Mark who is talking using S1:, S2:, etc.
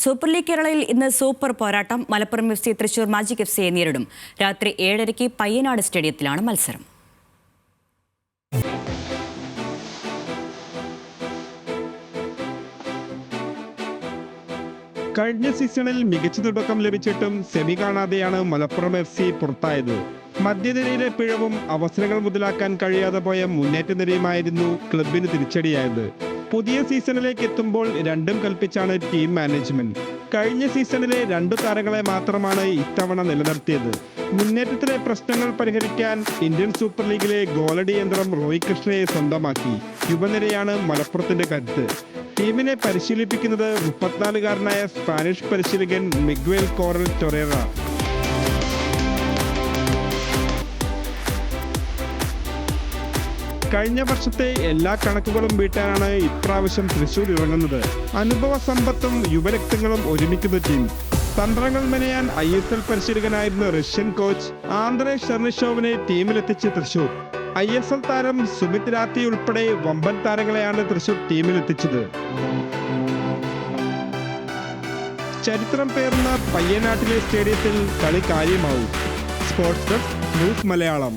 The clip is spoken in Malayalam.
S1: സൂപ്പർ ലീഗ് കേരളയിൽ ഇന്ന് സൂപ്പർ പോരാട്ടം. മലപ്പുറം FC തൃശൂർ മാജിക് FCയെ നേരിടും. രാത്രി 7:30 പയ്യനാട് സ്റ്റേഡിയത്തിലാണ് മത്സരം.
S2: കഴിഞ്ഞ സീസണിൽ മികച്ച തുടക്കം ലഭിച്ചിട്ടും സെമി കാണാതെയാണ് മലപ്പുറം FC പുറത്തായത്. മധ്യനിരയിലെ പിഴവും അവസരങ്ങൾ മുതലാക്കാൻ കഴിയാതെ പോയ മുന്നേറ്റ നിരയുമായിരുന്നു ക്ലബിന് തിരിച്ചടിയായത്. പുതിയ സീസണിലേക്ക് എത്തുമ്പോൾ രണ്ടും കൽപ്പിച്ചാണ് ടീം മാനേജ്മെന്റ്. കഴിഞ്ഞ സീസണിലെ 2 താരങ്ങളെ മാത്രമാണ് ഇത്തവണ നിലനിർത്തിയത്. മുന്നേറ്റത്തിലെ പ്രശ്നങ്ങൾ പരിഹരിക്കാൻ ഇന്ത്യൻ സൂപ്പർ ലീഗിലെ ഗോളടി യന്ത്രം റോയ് കൃഷ്ണയെ സ്വന്തമാക്കി. യുവനിരയാണ് മലപ്പുറത്തിന്റെ കരുത്ത്. ടീമിനെ പരിശീലിപ്പിക്കുന്നത് 34-കാരനായ സ്പാനിഷ് പരിശീലകൻ മിഗ്വേൽ കോറൽ ടൊറേറ. കഴിഞ്ഞ വർഷത്തെ എല്ലാ കണക്കുകളും വീട്ടാനാണ് ഇപ്രാവശ്യം തൃശൂർ ഇറങ്ങുന്നത്. അനുഭവ സമ്പത്തും യുവരക്തങ്ങളും ഒരുമിക്കുന്ന ടീം. തന്ത്രങ്ങൾ മെനയാൻ ISL പരിശീലകനായിരുന്ന റഷ്യൻ കോച്ച് ആന്ദ്രേ ഷെർണിഷോവിനെ ടീമിലെത്തിച്ച് തൃശൂർ. ISL താരം സുമിത് രാത്തി ഉൾപ്പെടെ വമ്പൻ താരങ്ങളെയാണ് തൃശൂർ ടീമിലെത്തിച്ചത്. ചരിത്രം പേർന്ന പയ്യനാട്ടിലെ സ്റ്റേഡിയത്തിൽ കളി കാര്യമാവും. Sports desk news Malayalam.